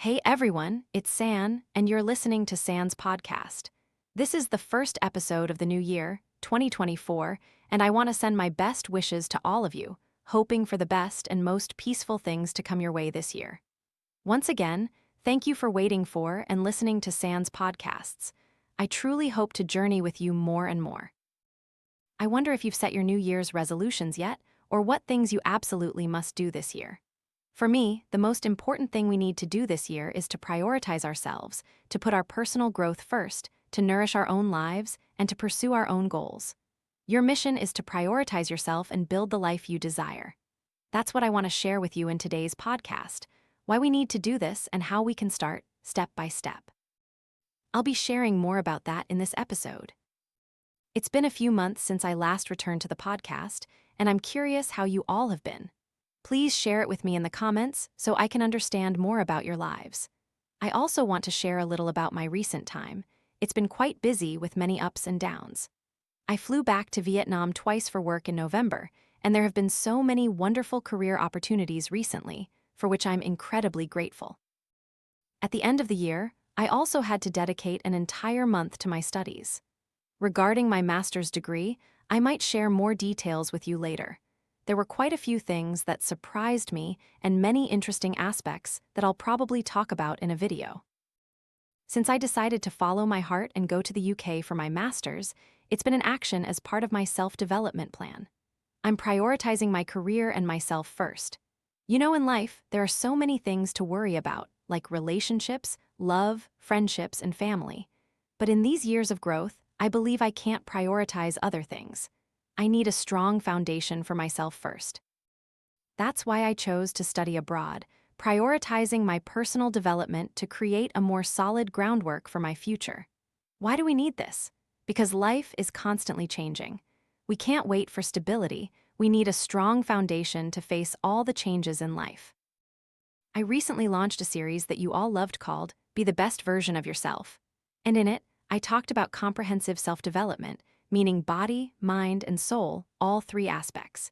Hey everyone, it's San, and you're listening to San's podcast. This is the first episode of the new year, 2024, and I want to send my best wishes to all of you, hoping for the best and most peaceful things to come your way this year. Once again, thank you for waiting for and listening to San's podcasts. I truly hope to journey with you more and more. I wonder if you've set your New Year's resolutions yet, or what things you absolutely must do this year. For me, the most important thing we need to do this year is to prioritize ourselves, to put our personal growth first, to nourish our own lives, and to pursue our own goals. Your mission is to prioritize yourself and build the life you desire. That's what I want to share with you in today's podcast, why we need to do this and how we can start, step by step. I'll be sharing more about that in this episode. It's been a few months since I last returned to the podcast, and I'm curious how you all have been. Please share it with me in the comments so I can understand more about your lives. I also want to share a little about my recent time. It's been quite busy with many ups and downs. I flew back to Vietnam twice for work in November, and there have been so many wonderful career opportunities recently, for which I'm incredibly grateful. At the end of the year, I also had to dedicate an entire month to my studies. Regarding my master's degree, I might share more details with you later. There were quite a few things that surprised me and many interesting aspects that I'll probably talk about in a video. Since I decided to follow my heart and go to the UK for my master's, it's been an action as part of my self-development plan. I'm prioritizing my career and myself first. You know, in life, there are so many things to worry about, like relationships, love, friendships, and family. But in these years of growth, I believe I can't prioritize other things. I need a strong foundation for myself first. That's why I chose to study abroad, prioritizing my personal development to create a more solid groundwork for my future. Why do we need this? Because life is constantly changing. We can't wait for stability. We need a strong foundation to face all the changes in life. I recently launched a series that you all loved called Be the Best Version of Yourself. And in it, I talked about comprehensive self-development, meaning body, mind, and soul, all three aspects.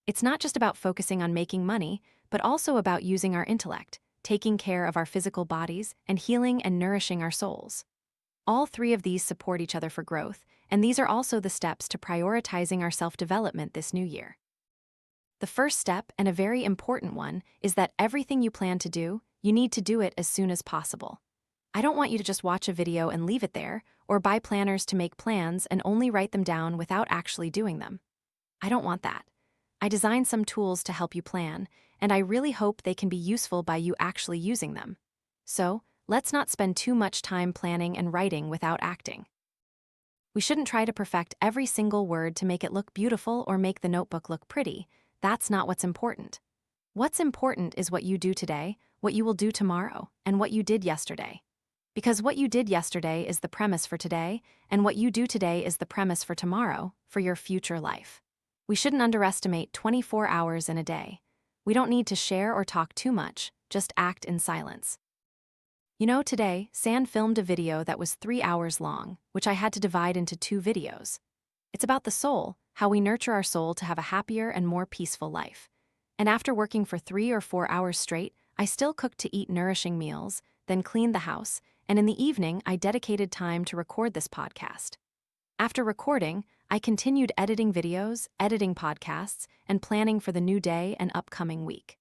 It's not just about focusing on making money, but also about using our intellect, taking care of our physical bodies, and healing and nourishing our souls. All three of these support each other for growth, and these are also the steps to prioritizing our self-development this new year. The first step, and a very important one, is that everything you plan to do, you need to do it as soon as possible. I don't want you to just watch a video and leave it there, or buy planners to make plans and only write them down without actually doing them. I don't want that. I designed some tools to help you plan, and I really hope they can be useful by you actually using them. So, let's not spend too much time planning and writing without acting. We shouldn't try to perfect every single word to make it look beautiful or make the notebook look pretty. That's not what's important. What's important is what you do today, what you will do tomorrow, and what you did yesterday. Because what you did yesterday is the premise for today, and what you do today is the premise for tomorrow, for your future life. We shouldn't underestimate 24 hours in a day. We don't need to share or talk too much, just act in silence. You know, today, San filmed a video that was 3 hours long, which I had to divide into 2 videos. It's about the soul, how we nurture our soul to have a happier and more peaceful life. And after working for 3 or 4 hours straight, I still cooked to eat nourishing meals, then cleaned the house, and in the evening, I dedicated time to record this podcast. After recording, I continued editing videos, editing podcasts, and planning for the new day and upcoming week.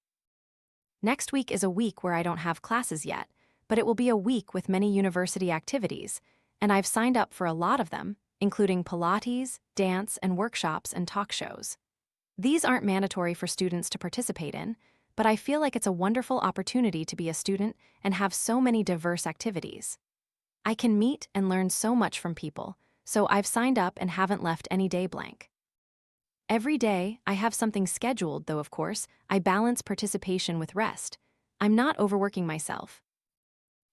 Next week is a week where I don't have classes yet, but it will be a week with many university activities, and I've signed up for a lot of them, including Pilates, dance, and workshops and talk shows. These aren't mandatory for students to participate in, but I feel like it's a wonderful opportunity to be a student and have so many diverse activities. I can meet and learn so much from people, so I've signed up and haven't left any day blank. Every day, I have something scheduled, though of course, I balance participation with rest. I'm not overworking myself.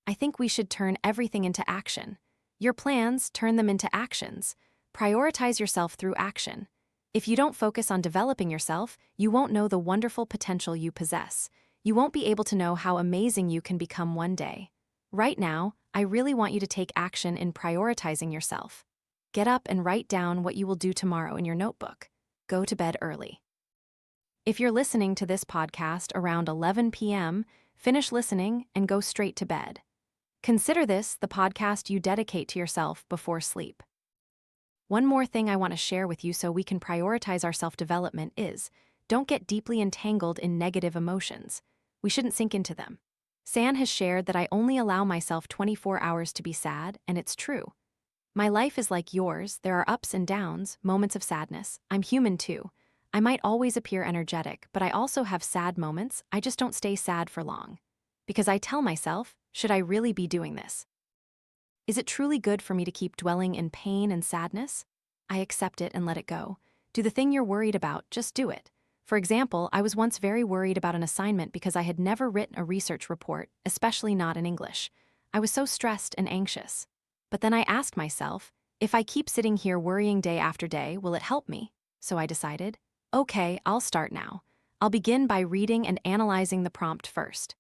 I think we should turn everything into action. Your plans, turn them into actions. Prioritize yourself through action. If you don't focus on developing yourself, you won't know the wonderful potential you possess. You won't be able to know how amazing you can become one day. Right now, I really want you to take action in prioritizing yourself. Get up and write down what you will do tomorrow in your notebook. Go to bed early. If you're listening to this podcast around 11 p.m., finish listening, and go straight to bed. Consider this the podcast you dedicate to yourself before sleep. One more thing I want to share with you so we can prioritize our self-development is, don't get deeply entangled in negative emotions. We shouldn't sink into them. San has shared that I only allow myself 24 hours to be sad, and it's true. My life is like yours. There are ups and downs, moments of sadness. I'm human too. I might always appear energetic, but I also have sad moments. I just don't stay sad for long. Because I tell myself, should I really be doing this? Is it truly good for me to keep dwelling in pain and sadness? I accept it and let it go. Do the thing you're worried about, just do it. For example, I was once very worried about an assignment because I had never written a research report, especially not in English. I was so stressed and anxious. But then I asked myself, if I keep sitting here worrying day after day, will it help me? So I decided, okay, I'll start now. I'll begin by reading and analyzing the prompt first.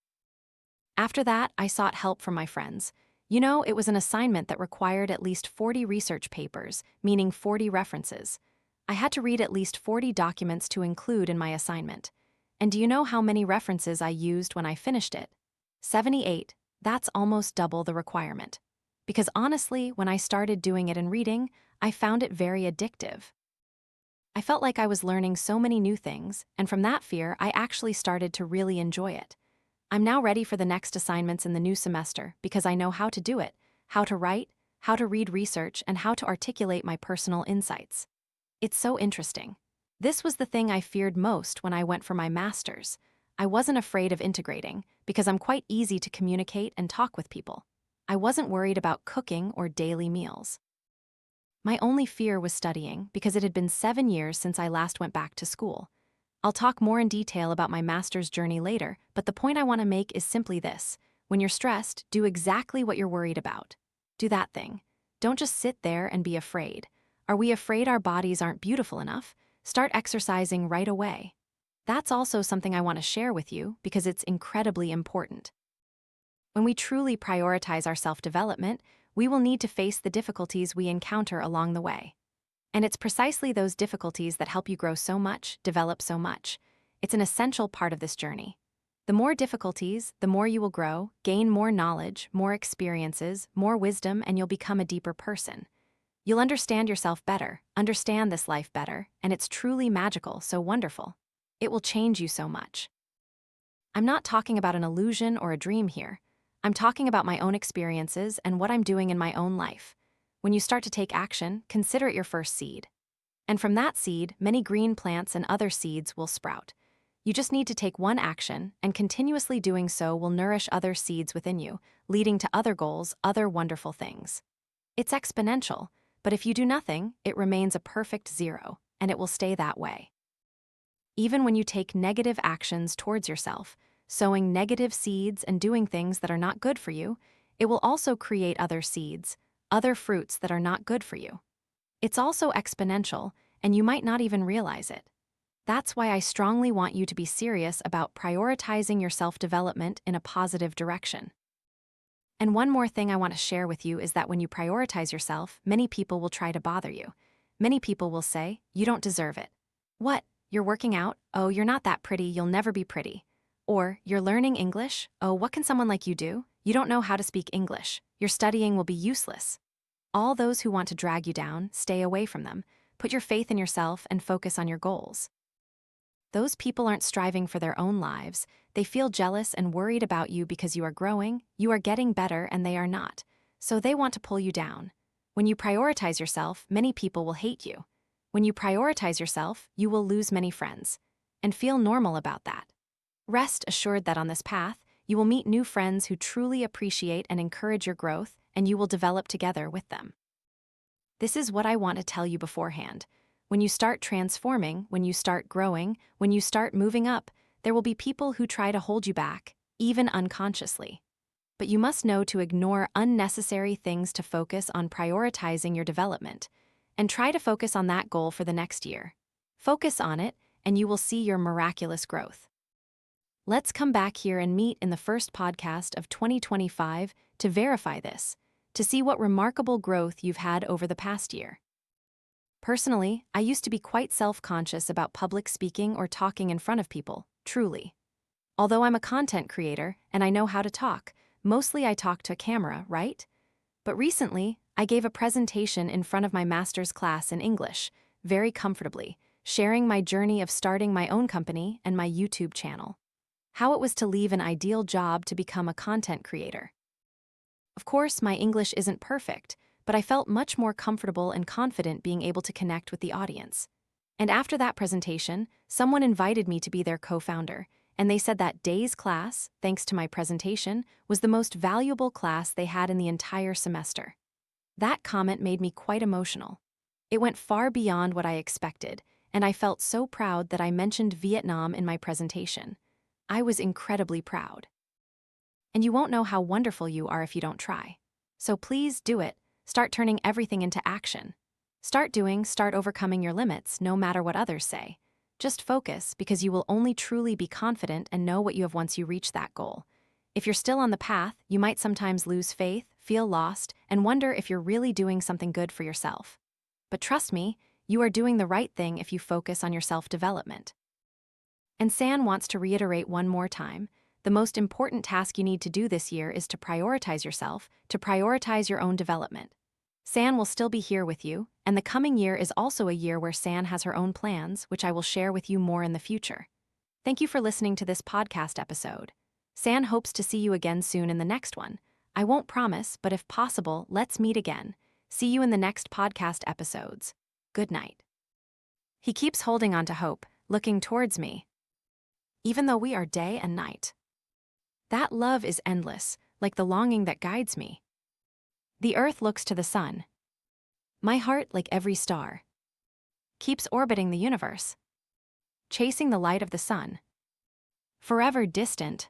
After that, I sought help from my friends. You know, it was an assignment that required at least 40 research papers, meaning 40 references. I had to read at least 40 documents to include in my assignment. And do you know how many references I used when I finished it? 78. That's almost double the requirement. Because honestly, when I started doing it and reading, I found it very addictive. I felt like I was learning so many new things, and from that fear, I actually started to really enjoy it. I'm now ready for the next assignments in the new semester because I know how to do it, how to write, how to read research, and how to articulate my personal insights. It's so interesting. This was the thing I feared most when I went for my master's. I wasn't afraid of integrating because I'm quite easy to communicate and talk with people. I wasn't worried about cooking or daily meals. My only fear was studying because it had been 7 years since I last went back to school. I'll talk more in detail about my master's journey later, but the point I want to make is simply this. When you're stressed, do exactly what you're worried about. Do that thing. Don't just sit there and be afraid. Are we afraid our bodies aren't beautiful enough? Start exercising right away. That's also something I want to share with you because it's incredibly important. When we truly prioritize our self-development, we will need to face the difficulties we encounter along the way. And it's precisely those difficulties that help you grow so much, develop so much. It's an essential part of this journey. The more difficulties, the more you will grow, gain more knowledge, more experiences, more wisdom, and you'll become a deeper person. You'll understand yourself better, understand this life better, and it's truly magical, so wonderful. It will change you so much. I'm not talking about an illusion or a dream here. I'm talking about my own experiences and what I'm doing in my own life. When you start to take action, consider it your first seed. And from that seed, many green plants and other seeds will sprout. You just need to take one action, and continuously doing so will nourish other seeds within you, leading to other goals, other wonderful things. It's exponential, but if you do nothing, it remains a perfect zero, and it will stay that way. Even when you take negative actions towards yourself, sowing negative seeds and doing things that are not good for you, it will also create other seeds, other fruits that are not good for you. It's also exponential, and you might not even realize it. That's why I strongly want you to be serious about prioritizing your self-development in a positive direction. And one more thing I want to share with you is that when you prioritize yourself, many people will try to bother you. Many people will say, you don't deserve it. What? You're working out? Oh, you're not that pretty, you'll never be pretty. Or, you're learning English? Oh, what can someone like you do? You don't know how to speak English. Your studying will be useless. All those who want to drag you down, stay away from them. Put your faith in yourself and focus on your goals. Those people aren't striving for their own lives. They feel jealous and worried about you because you are growing, you are getting better, and they are not. So they want to pull you down. When you prioritize yourself, many people will hate you. When you prioritize yourself, you will lose many friends. And feel normal about that. Rest assured that on this path, you will meet new friends who truly appreciate and encourage your growth, and you will develop together with them. This is what I want to tell you beforehand. When you start transforming, when you start growing, when you start moving up, there will be people who try to hold you back, even unconsciously. But you must know to ignore unnecessary things to focus on prioritizing your development, and try to focus on that goal for the next year. Focus on it, and you will see your miraculous growth. Let's come back here and meet in the first podcast of 2025 to verify this, to see what remarkable growth you've had over the past year. Personally, I used to be quite self-conscious about public speaking or talking in front of people, truly. Although I'm a content creator and I know how to talk, mostly I talk to a camera, right? But recently, I gave a presentation in front of my master's class in English, very comfortably, sharing my journey of starting my own company and my YouTube channel. How it was to leave an ideal job to become a content creator. Of course, my English isn't perfect, but I felt much more comfortable and confident being able to connect with the audience. And after that presentation, someone invited me to be their co-founder, and they said that day's class, thanks to my presentation, was the most valuable class they had in the entire semester. That comment made me quite emotional. It went far beyond what I expected, and I felt so proud that I mentioned Vietnam in my presentation. I was incredibly proud. And you won't know how wonderful you are if you don't try. So please do it. Start turning everything into action. Start overcoming your limits, no matter what others say. Just focus, because you will only truly be confident and know what you have once you reach that goal. If you're still on the path, you might sometimes lose faith, feel lost, and wonder if you're really doing something good for yourself. But trust me, you are doing the right thing if you focus on your self-development. And San wants to reiterate one more time, the most important task you need to do this year is to prioritize yourself, to prioritize your own development. San will still be here with you, and the coming year is also a year where San has her own plans, which I will share with you more in the future. Thank you for listening to this podcast episode. San hopes to see you again soon in the next one. I won't promise, but if possible, let's meet again. See you in the next podcast episodes. Good night. He keeps holding on to hope, looking towards me. Even though we are day and night. That love is endless, like the longing that guides me. The earth looks to the sun. My heart, like every star, keeps orbiting the universe, chasing the light of the sun. Forever distant,